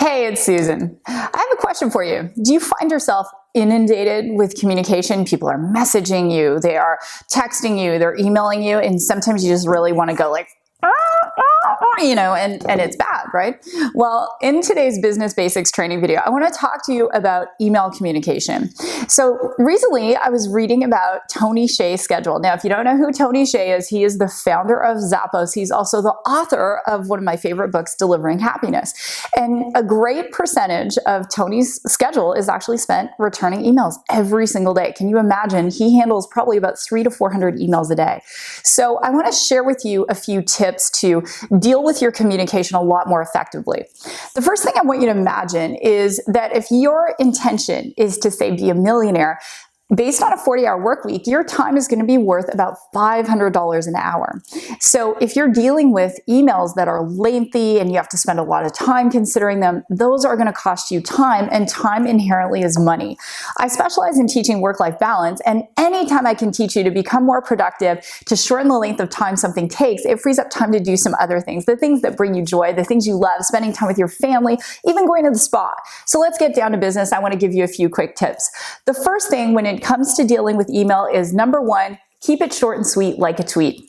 Hey, it's Susan. I have a question for you. Do you find yourself inundated with communication? People are messaging you, they are texting you, they're emailing you, and sometimes you just really want to go like, and it's bad, right? Well, in today's Business Basics training video, I want to talk to you about email communication. So recently I was reading about Tony Hsieh's schedule. Now, if you don't know who Tony Hsieh is, he is the founder of Zappos. He's also the author of one of my favorite books, Delivering Happiness. And a great percentage of Tony's schedule is actually spent returning emails every single day. Can you imagine? He handles probably about 300 to 400 emails a day. So I want to share with you a few tips to deal with your communication a lot more effectively. The first thing I want you to imagine is that if your intention is to, say, be a millionaire, based on a 40-hour work week, your time is going to be worth about $500 an hour. So if you're dealing with emails that are lengthy and you have to spend a lot of time considering them, those are going to cost you time, and time inherently is money. I specialize in teaching work-life balance, and anytime I can teach you to become more productive, to shorten the length of time something takes, it frees up time to do some other things, the things that bring you joy, the things you love, spending time with your family, even going to the spa. So let's get down to business. I want to give you a few quick tips. The first thing when it comes to dealing with email is, number one, keep it short and sweet like a tweet.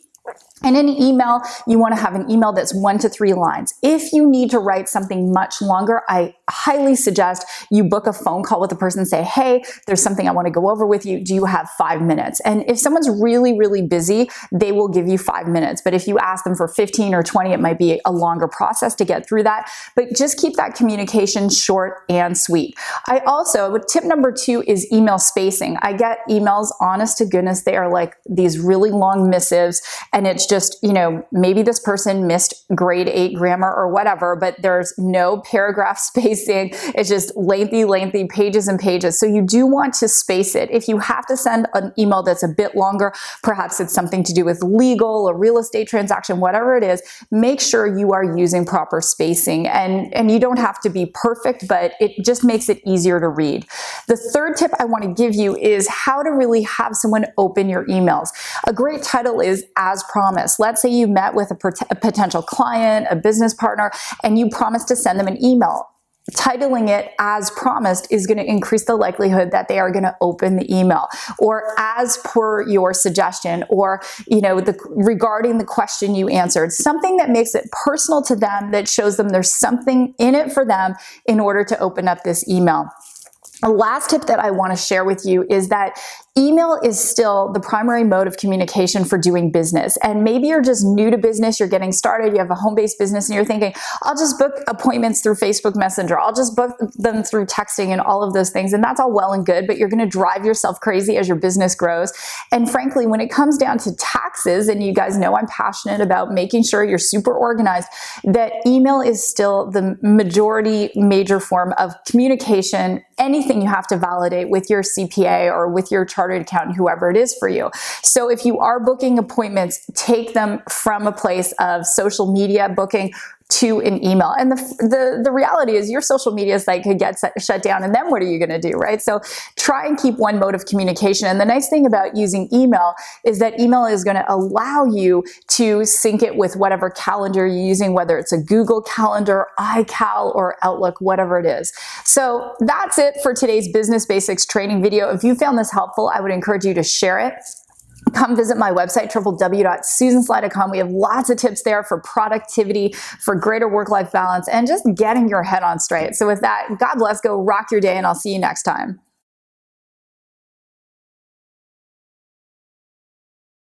In an email, you want to have an email that's 1 to 3 lines. If you need to write something much longer, I highly suggest you book a phone call with the person and say, hey, there's something I want to go over with you. Do you have 5 minutes? And if someone's really, really busy, they will give you 5 minutes. But if you ask them for 15 or 20, it might be a longer process to get through that. But just keep that communication short and sweet. Tip number 2 is email spacing. I get emails, honest to goodness, they are like these really long missives, and it's just, maybe this person missed grade 8 grammar or whatever, but there's no paragraph spacing. It's just lengthy pages and pages. So you do want to space it. If you have to send an email that's a bit longer, perhaps it's something to do with legal, a real estate transaction, whatever it is, make sure you are using proper spacing. And you don't have to be perfect, but it just makes it easier to read. The third tip I want to give you is how to really have someone open your emails. A great title is As Promised. Let's say you met with a potential client, a business partner, and you promised to send them an email. Titling it As Promised is going to increase the likelihood that they are going to open the email, or as per your suggestion, or regarding the question you answered, something that makes it personal to them, that shows them there's something in it for them in order to open up this email. The last tip that I want to share with you is that email is still the primary mode of communication for doing business. And maybe you're just new to business, you're getting started, you have a home-based business, and you're thinking, I'll just book appointments through Facebook Messenger, I'll just book them through texting and all of those things. And that's all well and good, but you're going to drive yourself crazy as your business grows. And frankly, when it comes down to taxes, and you guys know I'm passionate about making sure you're super organized, that email is still the major form of communication. Anything you have to validate with your CPA or with your chartered accountant, whoever it is for you. So if you are booking appointments, take them from a place of social media booking to an email. And the reality is your social media site could get shut down, and then what are you going to do, right? So try and keep one mode of communication. And the nice thing about using email is that email is going to allow you to sync it with whatever calendar you're using, whether it's a Google Calendar, iCal, or Outlook, whatever it is. So that's it for today's Business Basics training video. If you found this helpful, I would encourage you to share it. Come visit my website, www.susansly.com. We have lots of tips there for productivity, for greater work-life balance, and just getting your head on straight. So with that, God bless, go rock your day, and I'll see you next time.